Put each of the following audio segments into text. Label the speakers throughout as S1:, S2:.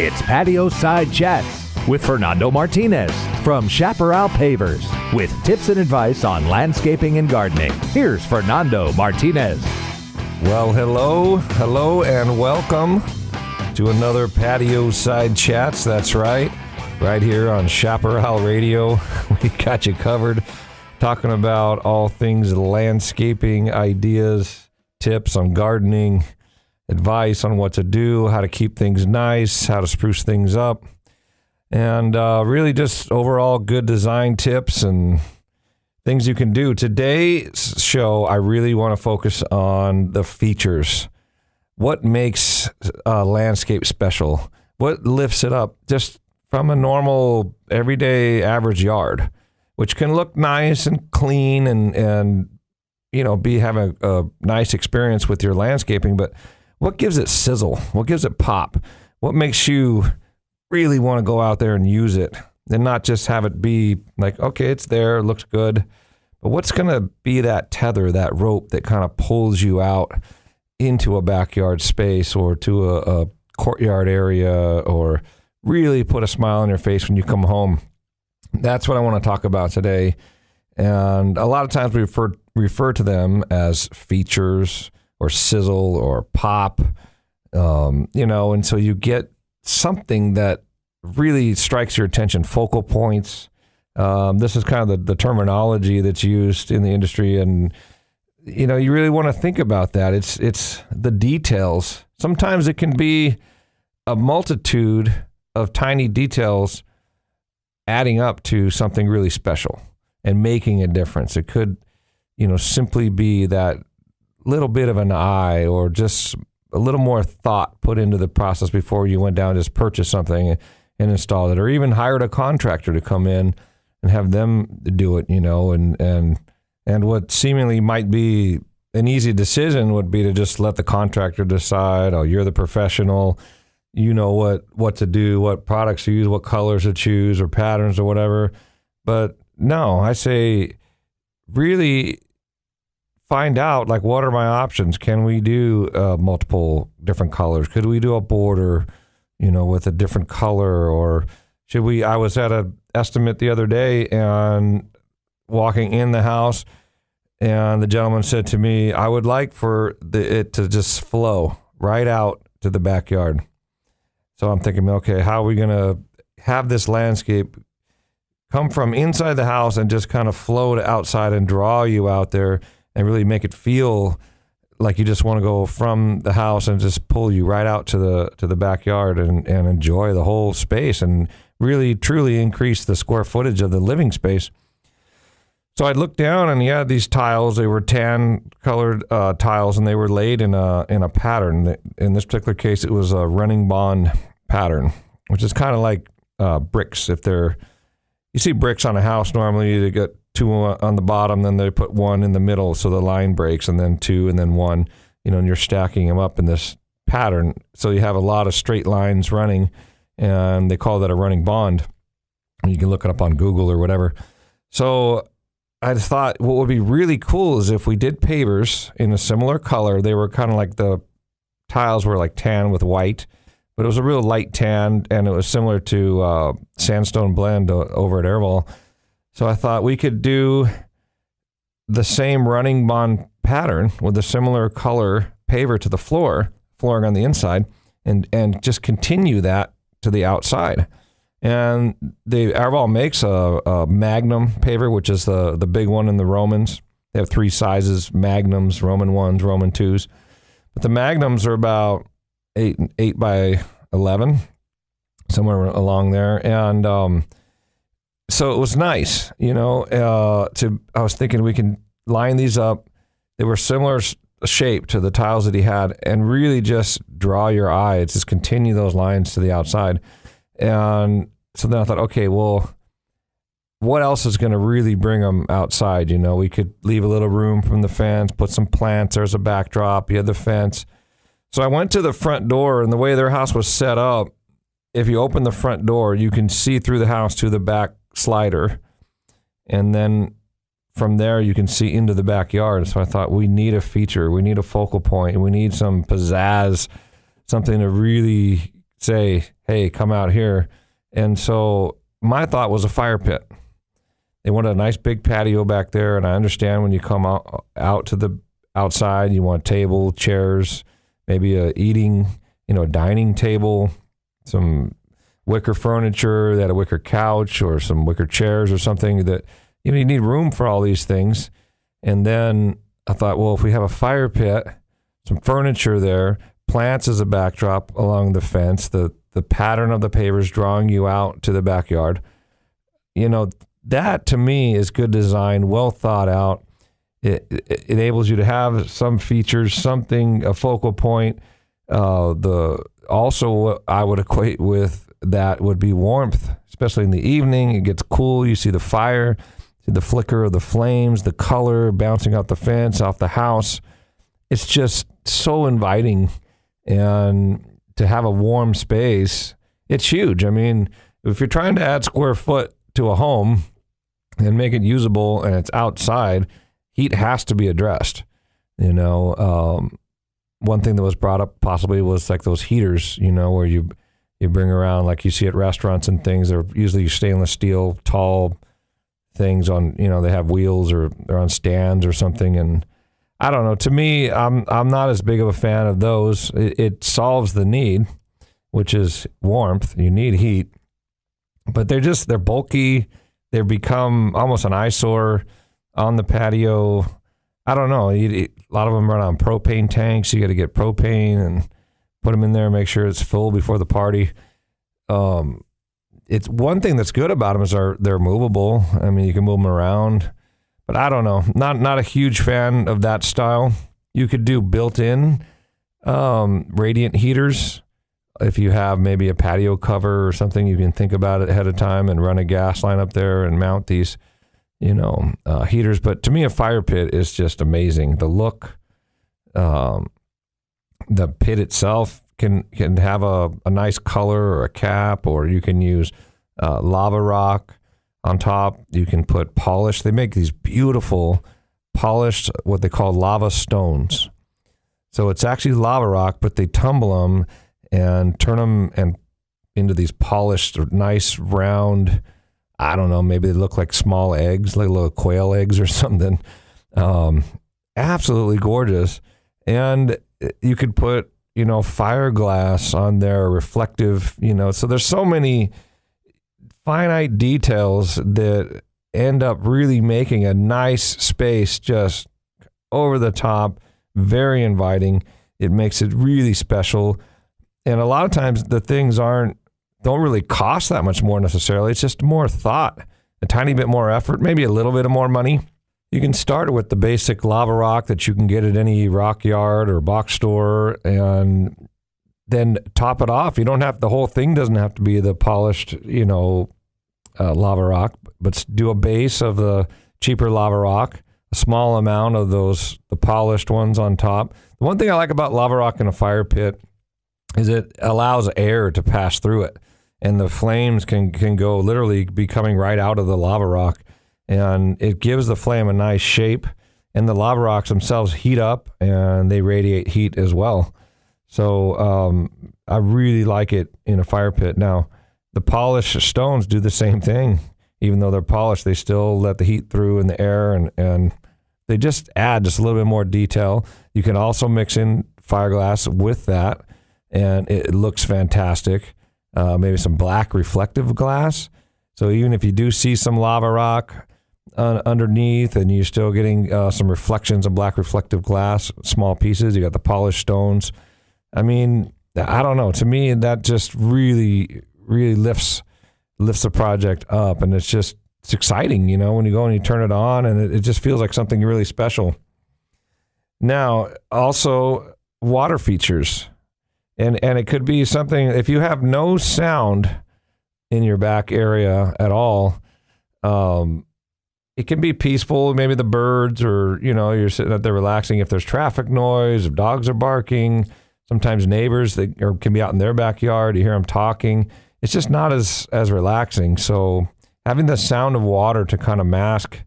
S1: It's Patio Side Chats with Fernando Martinez from Chaparral Pavers with tips and advice on landscaping and gardening. Here's Fernando Martinez.
S2: Well, hello, and welcome to another Patio Side Chats. That's right here on Chaparral Radio. We got you covered, talking about all things landscaping, ideas, tips on gardening, advice on what to do, how to keep things nice, how to spruce things up, and really just overall good design tips and things you can do. Today's show, I really want to focus on the features. What makes a landscape special? What lifts it up just from a normal, everyday, average yard, which can look nice and clean and you know, have a nice experience with your landscaping, but what gives it sizzle? What gives it pop? What makes you really want to go out there and use it and not just have it be like, okay, it's there, it looks good. But what's going to be that tether, that rope that kind of pulls you out into a backyard space or to a courtyard area or really put a smile on your face when you come home? That's what I want to talk about today. And a lot of times we refer to them as features or sizzle or pop, and so you get something that really strikes your attention, focal points. This is kind of the terminology that's used in the industry, and you really want to think about that. It's the details. Sometimes it can be a multitude of tiny details adding up to something really special and making a difference. It could, simply be that little bit of an eye or just a little more thought put into the process before you went down and just purchased something and installed it, or even hired a contractor to come in and have them do it, and what seemingly might be an easy decision would be to just let the contractor decide, oh, you're the professional, you know what to do, what products to use, what colors to choose or patterns or whatever. But no, I say really find out, like, what are my options? Can we do multiple different colors? Could we do a border, with a different color? Or should we? I was at an estimate the other day and walking in the house, and the gentleman said to me, I would like for it to just flow right out to the backyard. So I'm thinking, okay, how are we going to have this landscape come from inside the house and just kind of flow to outside and draw you out there and really make it feel like you just want to go from the house and just pull you right out to the backyard and enjoy the whole space and really truly increase the square footage of the living space. So I looked down and he had these tiles. They were tan colored tiles, and they were laid in a pattern. In this particular case, it was a running bond pattern, which is kind of like bricks. You see bricks on a house normally, they get two on the bottom, then they put one in the middle so the line breaks, and then two, and then one, and you're stacking them up in this pattern. So you have a lot of straight lines running, and they call that a running bond. You can look it up on Google or whatever. So I thought what would be really cool is if we did pavers in a similar color. They were kind of like, the tiles were like tan with white, but it was a real light tan, and it was similar to sandstone blend over at Airwall. So I thought we could do the same running bond pattern with a similar color paver to the flooring on the inside, and just continue that to the outside. And the Airwall makes a Magnum paver, which is the big one in the Romans. They have three sizes: Magnums, Roman 1s, Roman 2s. But the Magnums are about 8 by 11, somewhere along there. And so it was nice, I was thinking we can line these up. They were similar shape to the tiles that he had, and really just draw your eye. It's just continue those lines to the outside. And so then I thought, okay, well, what else is going to really bring them outside? We could leave a little room from the fence, put some plants. There's a backdrop. You had the fence. So I went to the front door, and the way their house was set up, if you open the front door, you can see through the house to the back slider. And then from there, you can see into the backyard. So I thought, we need a feature. We need a focal point. We need some pizzazz, something to really say, hey, come out here. And so my thought was a fire pit. They wanted a nice big patio back there, and I understand when you come out to the outside, you want a table, chairs, maybe a dining table, some wicker furniture, that a wicker couch or some wicker chairs or something that, you need room for all these things. And then I thought, well, if we have a fire pit, some furniture there, plants as a backdrop along the fence, the pattern of the pavers drawing you out to the backyard, that to me is good design, well thought out. It enables you to have some features, something, a focal point. Also what I would equate with that would be warmth, especially in the evening. It gets cool. You see the fire, see the flicker of the flames, the color bouncing off the fence, off the house. It's just so inviting. And to have a warm space, it's huge. I mean, if you're trying to add square foot to a home and make it usable and it's outside, heat has to be addressed. One thing that was brought up possibly was like those heaters, where you bring around, like you see at restaurants and things. They're usually stainless steel, tall things on, they have wheels or they're on stands or something. And I don't know. To me, I'm not as big of a fan of those. It solves the need, which is warmth. You need heat, but they're bulky. They become almost an eyesore on the patio. I don't know. A lot of them run on propane tanks. You got to get propane and put them in there, make sure it's full before the party. It's one thing that's good about them is they're movable. I mean, you can move them around, but I don't know. Not a huge fan of that style. You could do built-in radiant heaters. If you have maybe a patio cover or something, you can think about it ahead of time and run a gas line up there and mount these heaters. But to me, a fire pit is just amazing. The look, the pit itself can have a nice color or a cap, or you can use lava rock on top. You can put polish. They make these beautiful polished, what they call lava stones. So it's actually lava rock, but they tumble them and turn them into these polished, nice round, I don't know, maybe they look like small eggs, like little quail eggs or something. Absolutely gorgeous. And you could put, fiberglass on there, reflective, so there's so many finite details that end up really making a nice space just over the top, very inviting. It makes it really special. And a lot of times the things don't really cost that much more necessarily. It's just more thought, a tiny bit more effort, maybe a little bit of more money. You can start with the basic lava rock that you can get at any rock yard or box store, and then top it off. The whole thing doesn't have to be the polished, lava rock, but do a base of the cheaper lava rock, a small amount of the polished ones on top. The one thing I like about lava rock in a fire pit is it allows air to pass through it, and the flames can go literally be coming right out of the lava rock, and it gives the flame a nice shape, and the lava rocks themselves heat up and they radiate heat as well. So I really like it in a fire pit. Now, the polished stones do the same thing. Even though they're polished, they still let the heat through in the air, and they just add just a little bit more detail. You can also mix in fiberglass with that, and it looks fantastic. Maybe some black reflective glass. So even if you do see some lava rock underneath and you're still getting some reflections of black reflective glass, small pieces, you got the polished stones. I mean, I don't know. To me, that just really, really lifts the project up, and it's exciting, when you go and you turn it on, and it just feels like something really special. Now, also water features. And it could be something, if you have no sound in your back area at all, it can be peaceful. Maybe the birds, or, you're sitting out there relaxing. If there's traffic noise, if dogs are barking, sometimes neighbors can be out in their backyard. You hear them talking. It's just not as relaxing. So having the sound of water to kind of mask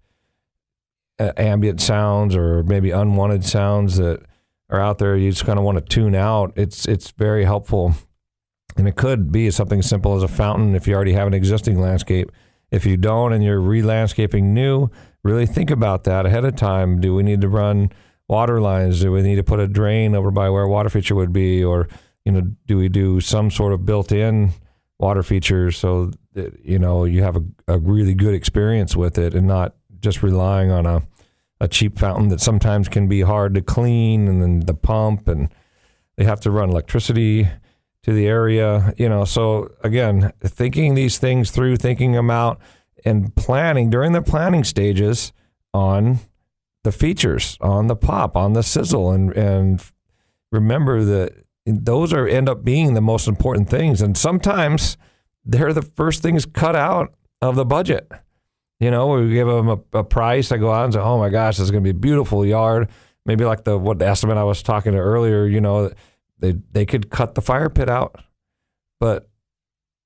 S2: ambient sounds or maybe unwanted sounds that are out there, you just kind of want to tune out. It's very helpful. And it could be something as simple as a fountain if you already have an existing landscape. If you don't and you're re-landscaping new, really think about that ahead of time. Do we need to run water lines? Do we need to put a drain over by where a water feature would be? Or, do we do some sort of built-in water feature so that, you have a really good experience with it and not just relying on a cheap fountain that sometimes can be hard to clean, and then the pump, and they have to run electricity to the area, so again, thinking these things through, thinking them out, and planning during the planning stages on the features, on the pop, on the sizzle, and remember that those end up being the most important things, and sometimes they're the first things cut out of the budget. We give them a price. I go out and say, oh my gosh, this is going to be a beautiful yard. Maybe like the estimate I was talking to earlier, they could cut the fire pit out, but,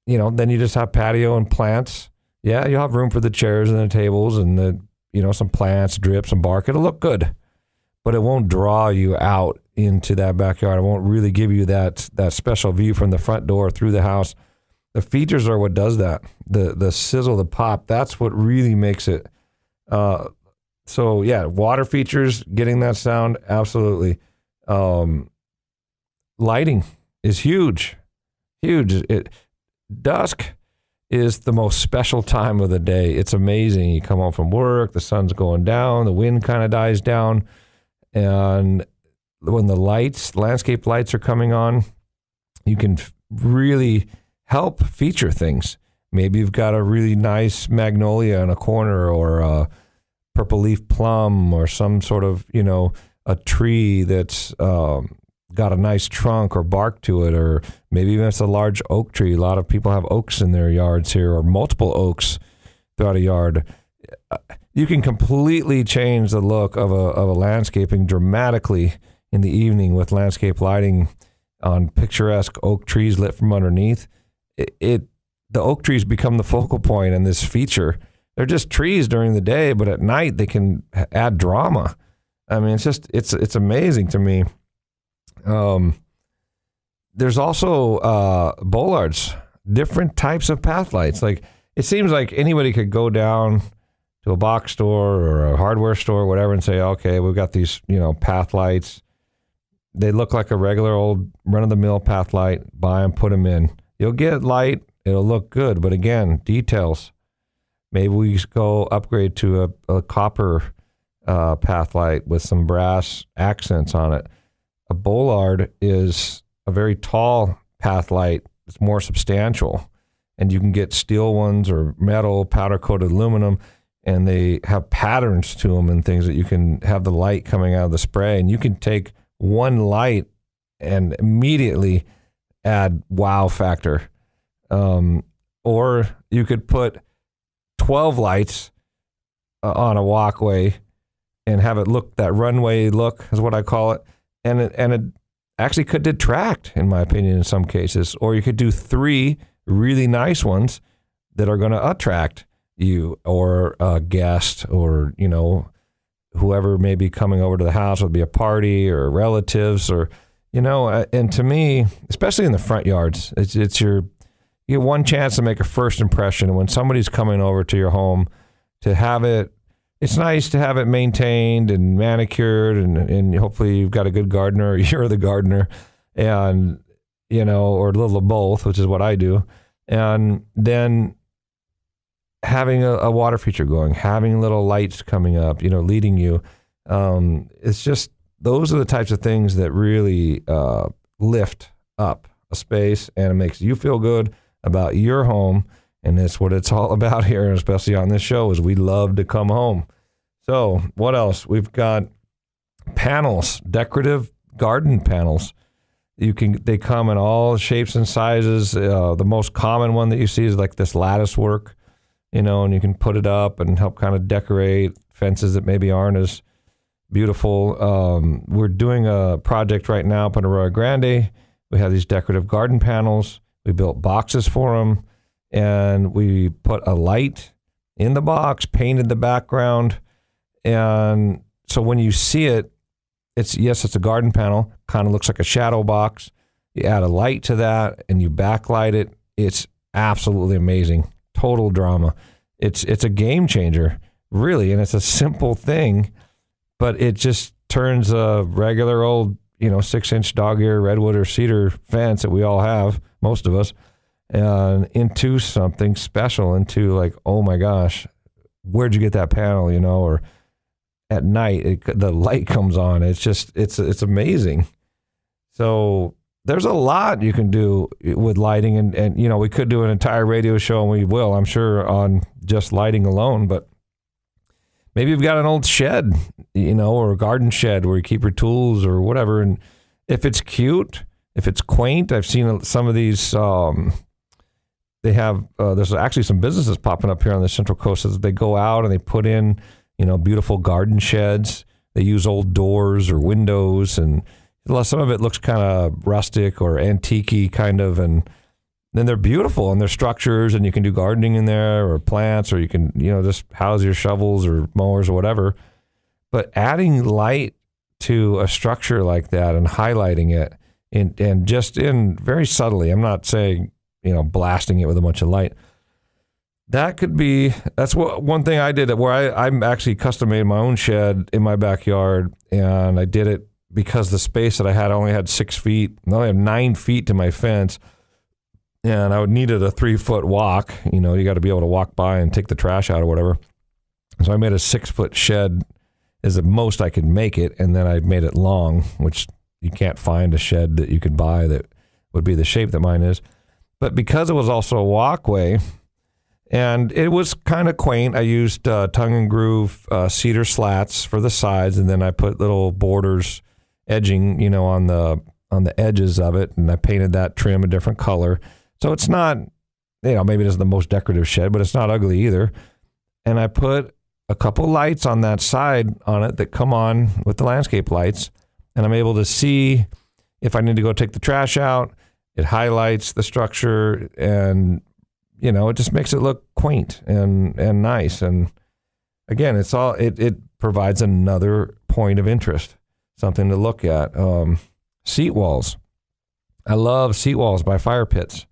S2: then you just have patio and plants. Yeah, you'll have room for the chairs and the tables and some plants, drip, some bark. It'll look good, but it won't draw you out into that backyard. It won't really give you that special view from the front door through the house. The features are what does that. The sizzle, the pop, that's what really makes it. So yeah, water features, getting that sound, absolutely. Lighting is huge. Dusk is the most special time of the day. It's amazing. You come home from work, the sun's going down, the wind kind of dies down, and when the landscape lights are coming on, you can really help feature things. Maybe you've got a really nice magnolia in a corner, or a purple leaf plum, or some sort of, a tree that's got a nice trunk or bark to it, or maybe even it's a large oak tree. A lot of people have oaks in their yards here, or multiple oaks throughout a yard. You can completely change the look of a landscaping dramatically in the evening with landscape lighting on picturesque oak trees lit from underneath. The oak trees become the focal point in this feature. They're just trees during the day, but at night they can add drama. I mean, it's amazing to me. There's also bollards, different types of path lights. Like, it seems like anybody could go down to a box store or a hardware store or whatever and say, okay, we've got these, path lights. They look like a regular old run-of-the-mill path light. Buy them, put them in. You'll get light. It'll look good. But again, details. Maybe we go upgrade to a copper path light with some brass accents on it. A bollard is a very tall path light. It's more substantial, and you can get steel ones or metal, powder-coated aluminum, and they have patterns to them and things that you can have the light coming out of the spray, and you can take one light and immediately add wow factor. Or you could put 12 lights on a walkway and have it look, that runway look is what I call it. And it actually could detract, in my opinion, in some cases. Or you could do 3 really nice ones that are going to attract you or a guest, or, whoever may be coming over to the house. It'll be a party or relatives, or, and to me, especially in the front yards, you get one chance to make a first impression. When somebody's coming over to your home, to have it, it's nice to have it maintained and manicured, and hopefully you've got a good gardener, or you're the gardener, and, or a little of both, which is what I do. And then having a water feature going, having little lights coming up, leading you. It's just, those are the types of things that really lift up a space, and it makes you feel good about your home. And that's what it's all about here, especially on this show, is we love to come home. So what else? We've got panels, decorative garden panels. They come in all shapes and sizes. The most common one that you see is like this lattice work, and you can put it up and help kind of decorate fences that maybe aren't as beautiful. We're doing a project right now up in Arroyo Grande. We have these decorative garden panels. We built boxes for them, and we put a light in the box, painted the background. And so when you see it, it's a garden panel, kind of looks like a shadow box. You add a light to that and you backlight it. It's absolutely amazing. Total drama. It's a game changer, really, and it's a simple thing, but it just turns a regular old, 6-inch dog ear redwood or cedar fence that we all have, most of us, and into something special, into like, oh my gosh, where'd you get that panel, or at night the light comes on. It's amazing. So there's a lot you can do with lighting, and we could do an entire radio show, and we will, I'm sure, on just lighting alone, but maybe you've got an old shed, or a garden shed where you keep your tools or whatever, and if it's cute, if it's quaint, I've seen some of these, they have, there's actually some businesses popping up here on the Central Coast that they go out and they put in, beautiful garden sheds. They use old doors or windows, and some of it looks kind of rustic or antique-y kind of, and then they're beautiful, and they're structures, and you can do gardening in there or plants, or you can, just house your shovels or mowers or whatever. But adding light to a structure like that and highlighting it and just in very subtly, I'm not saying, blasting it with a bunch of light. That's one thing I did where I'm actually custom made my own shed in my backyard, and I did it because the space that I had, I only had 6 feet. I only have 9 feet to my fence, and I needed a 3-foot walk. You got to be able to walk by and take the trash out or whatever. So I made a 6-foot shed as the most I could make it, and then I made it long, which you can't find a shed that you could buy that would be the shape that mine is. But because it was also a walkway, and it was kind of quaint, I used tongue and groove cedar slats for the sides, and then I put little borders, edging, on the edges of it, and I painted that trim a different color. So it's not, maybe it isn't the most decorative shed, but it's not ugly either. And I put a couple lights on that side on it that come on with the landscape lights, and I'm able to see if I need to go take the trash out. It highlights the structure, and it just makes it look quaint and nice. And again, it provides another point of interest, something to look at. Seat walls. I love seat walls by fire pits.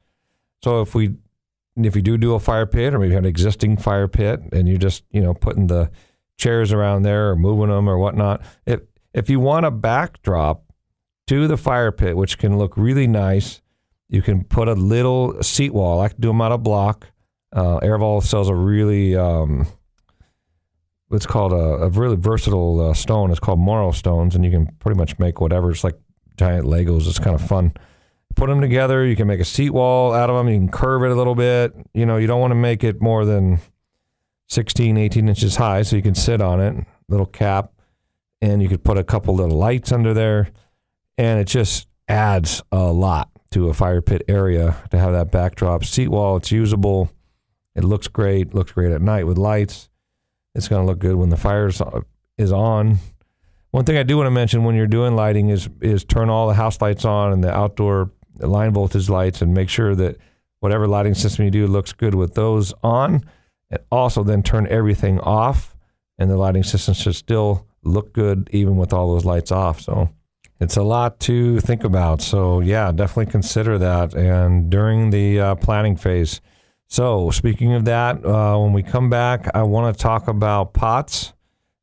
S2: So if you do a fire pit, or maybe have an existing fire pit, and you're just, putting the chairs around there or moving them or whatnot, if you want a backdrop to the fire pit, which can look really nice, you can put a little seat wall. I can do them out of block. Airvol sells a really, it's called a really versatile stone. It's called Morrow stones, and you can pretty much make whatever. It's like giant Legos. It's kind of fun. Put them together. You can make a seat wall out of them. You can curve it a little bit. You don't want to make it more than 16, 18 inches high, so you can sit on it. Little cap, and you could put a couple little lights under there, and it just adds a lot to a fire pit area to have that backdrop. Seat wall, it's usable. It looks great. Looks great at night with lights. It's going to look good when the fire is on. One thing I do want to mention when you're doing lighting is turn all the house lights on and the outdoor line voltage lights, and make sure that whatever lighting system you do looks good with those on, and also then turn everything off, and the lighting system should still look good even with all those lights off. So it's a lot to think about. So yeah, definitely consider that, and during the planning phase. So speaking of that, when we come back, I want to talk about pots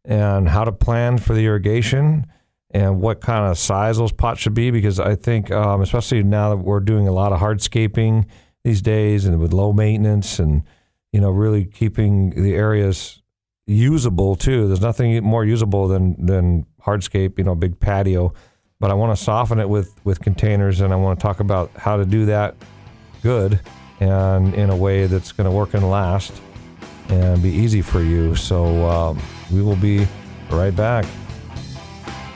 S2: and how to plan for the irrigation and what kind of size those pots should be, because I think, especially now that we're doing a lot of hardscaping these days and with low maintenance and, really keeping the areas usable too. There's nothing more usable than hardscape, big patio. But I want to soften it with containers, and I want to talk about how to do that good and in a way that's going to work and last and be easy for you. So we will be right back.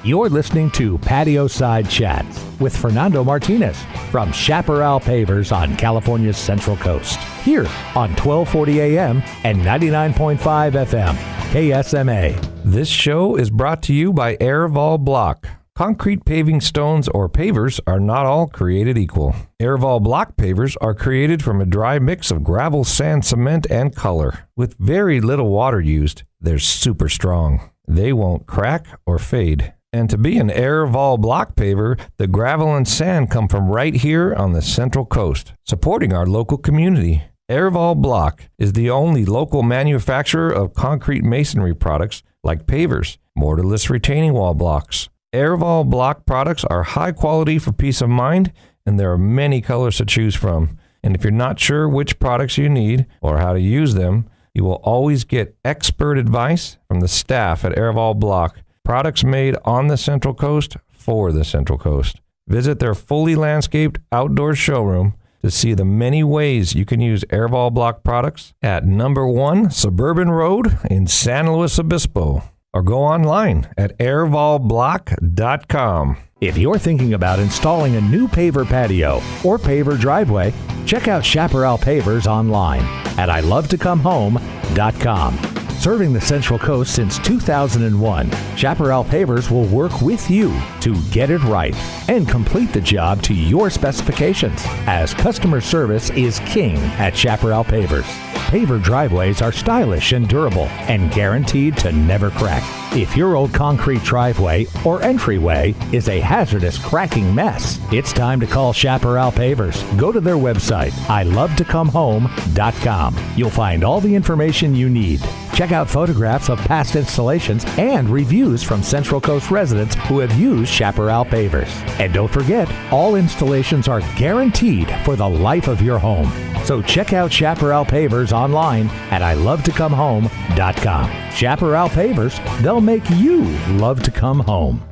S1: You're listening to Patio Side Chats with Fernando Martinez from Chaparral Pavers on California's Central Coast. Here on 1240 AM and 99.5 FM, KSMA.
S2: This show is brought to you by Airvol Block. Concrete paving stones or pavers are not all created equal. Airvol block pavers are created from a dry mix of gravel, sand, cement, and color. With very little water used, they're super strong. They won't crack or fade. And to be an Airval block paver, the gravel and sand come from right here on the Central Coast, supporting our local community. Airval Block is the only local manufacturer of concrete masonry products like pavers, mortarless retaining wall blocks. Airval Block products are high quality for peace of mind, and there are many colors to choose from. And if you're not sure which products you need or how to use them, you will always get expert advice from the staff at Airval Block. Products made on the Central Coast for the Central Coast. Visit their fully landscaped outdoor showroom to see the many ways you can use Airval Block products at number 1 Suburban Road in San Luis Obispo, or go online at airvalblock.com.
S1: If you're thinking about installing a new paver patio or paver driveway, check out Chaparral Pavers online at ilovetoComeHome.com. Serving the Central Coast since 2001, Chaparral Pavers will work with you to get it right and complete the job to your specifications, as customer service is king at Chaparral Pavers. Paver driveways are stylish and durable and guaranteed to never crack. If your old concrete driveway or entryway is a hazardous cracking mess, it's time to call Chaparral Pavers. Go to their website, ilovetoComeHome.com. You'll find all the information you need. Check out photographs of past installations and reviews from Central Coast residents who have used Chaparral Pavers. And don't forget, all installations are guaranteed for the life of your home. So check out Chaparral Pavers online at ilovetoComeHome.com. Chaparral Pavers, they'll make you love to come home.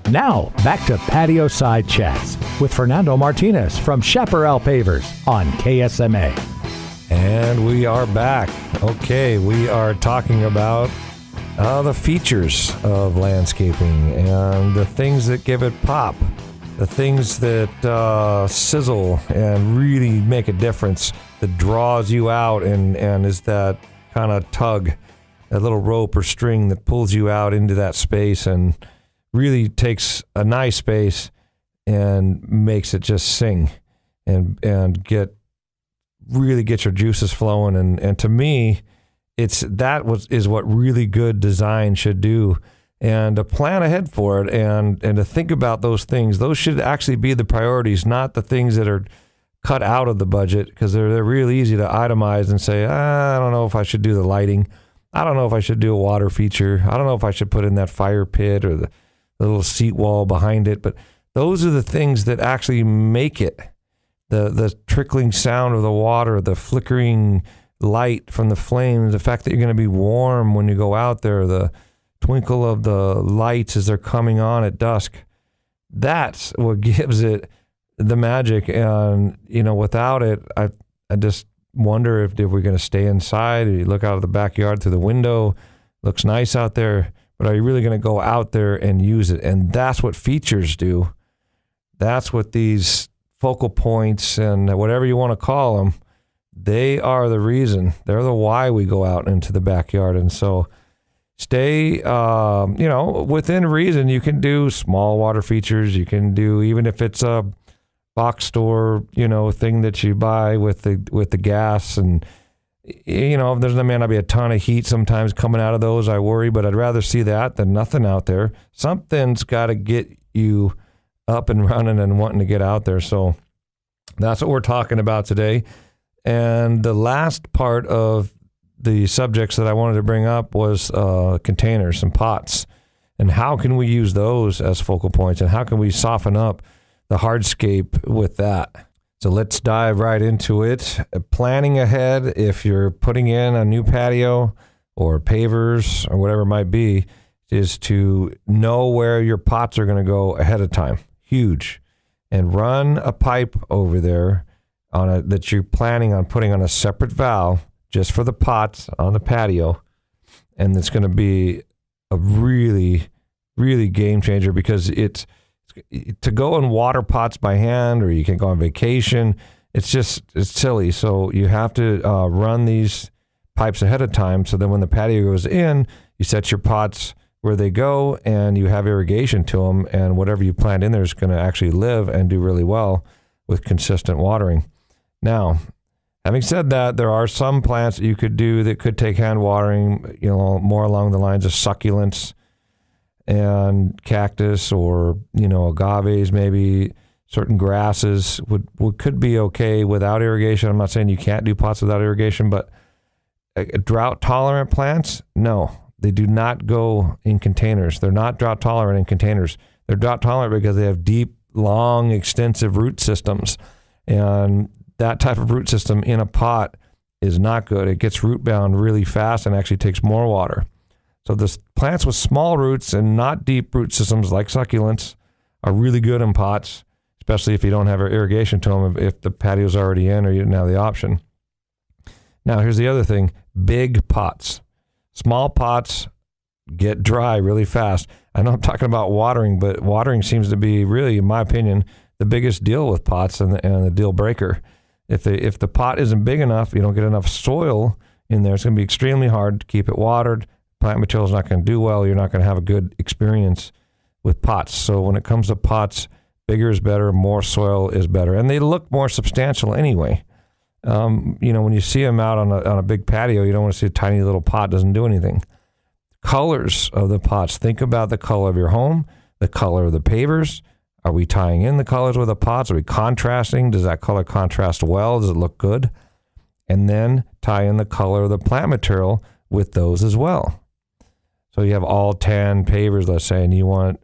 S1: Now, back to Patio Side Chats with Fernando Martinez from Chaparral Pavers on KSMA.
S2: And we are back. Okay, we are talking about the features of landscaping and the things that give it pop, the things that sizzle and really make a difference, that draws you out and is that kind of tug, that little rope or string that pulls you out into that space and really takes a nice space and makes it just sing and really get your juices flowing. And to me, is what really good design should do. And to plan ahead for it and to think about those things, those should actually be the priorities, not the things that are cut out of the budget, because they're really easy to itemize and say, I don't know if I should do the lighting. I don't know if I should do a water feature. I don't know if I should put in that fire pit or the little seat wall behind it. But those are the things that actually make it. The trickling sound of the water, the flickering light from the flames, the fact that you're going to be warm when you go out there, the twinkle of the lights as they're coming on at dusk. That's what gives it the magic. And, without it, I just wonder if we're going to stay inside. Or you look out of the backyard through the window, looks nice out there, but are you really going to go out there and use it? And that's what features do. That's what these focal points and whatever you want to call them, they are the reason. They're the why we go out into the backyard. And so stay, within reason. You can do small water features. You can do, even if it's a box store, thing that you buy with the gas, and there may not be a ton of heat sometimes coming out of those. I worry, but I'd rather see that than nothing out there. Something's got to get you up and running and wanting to get out there. So that's what we're talking about today. And the last part of the subjects that I wanted to bring up was containers and pots, and how can we use those as focal points, and how can we soften up the hardscape with that. So let's dive right into it. Planning ahead, if you're putting in a new patio or pavers or whatever it might be, is to know where your pots are going to go ahead of time. Huge. And run a pipe over there that you're planning on putting on a separate valve just for the pots on the patio. And it's going to be a really, really game changer, because it's to go and water pots by hand, or you can go on vacation. It's silly. So you have to run these pipes ahead of time. So then when the patio goes in, you set your pots where they go and you have irrigation to them, and whatever you plant in there is going to actually live and do really well with consistent watering. Now, having said that, there are some plants that you could do that could take hand watering, more along the lines of succulents and cactus or, agaves, maybe certain grasses could be okay without irrigation. I'm not saying you can't do pots without irrigation, but drought-tolerant plants, no. They do not go in containers. They're not drought-tolerant in containers. They're drought-tolerant because they have deep, long, extensive root systems. And that type of root system in a pot is not good. It gets root-bound really fast and actually takes more water. So the plants with small roots and not deep root systems like succulents are really good in pots, especially if you don't have irrigation to them, if the patio's already in or you didn't have the option. Now, here's the other thing. Big pots. Small pots get dry really fast. I know I'm talking about watering, but watering seems to be really, in my opinion, the biggest deal with pots and the deal breaker. If the pot isn't big enough, you don't get enough soil in there, it's going to be extremely hard to keep it watered. Plant material is not going to do well. You're not going to have a good experience with pots. So when it comes to pots, bigger is better, more soil is better. And they look more substantial anyway. When you see them out on a big patio, you don't want to see a tiny little pot, doesn't do anything. Colors of the pots. Think about the color of your home, the color of the pavers. Are we tying in the colors with the pots? Are we contrasting? Does that color contrast well? Does it look good? And then tie in the color of the plant material with those as well. So you have all tan pavers, let's say, and you want,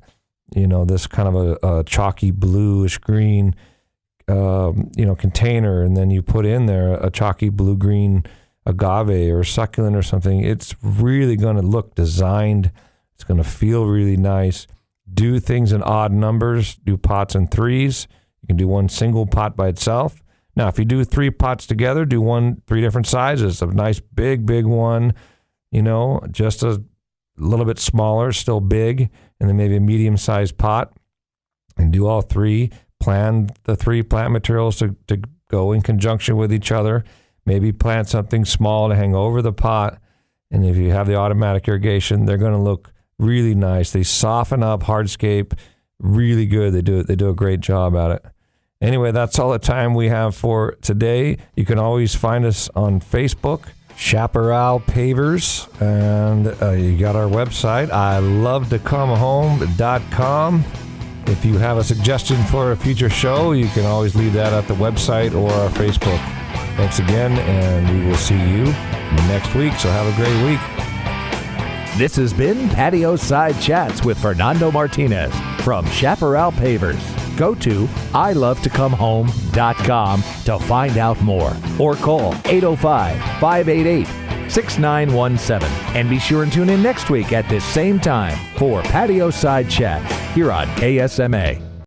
S2: this kind of a chalky bluish green, container, and then you put in there a chalky blue-green agave or succulent or something. It's really going to look designed. It's going to feel really nice. Do things in odd numbers. Do pots in threes. You can do one single pot by itself. Now, if you do 3 pots together, do 3 different sizes. A nice big one, just a little bit smaller, still big, and then maybe a medium-sized pot, and do all 3. Plan the 3 plant materials to go in conjunction with each other. Maybe plant something small to hang over the pot, and if you have the automatic irrigation, they're going to look really nice. They soften up hardscape really good. They do a great job at it. Anyway, that's all the time we have for today. You can always find us on Facebook, Chaparral Pavers, and you got our website, ilovetokomehome.com. If you have a suggestion for a future show, you can always leave that at the website or our Facebook. Thanks again, and we will see you next week, so have a great week.
S1: This has been Patio Side Chats with Fernando Martinez from Chaparral Pavers. Go to ilovetokomehome.com to find out more, or call 805-588-6917. And be sure and tune in next week at this same time for Patio Side Chats here on KSMA.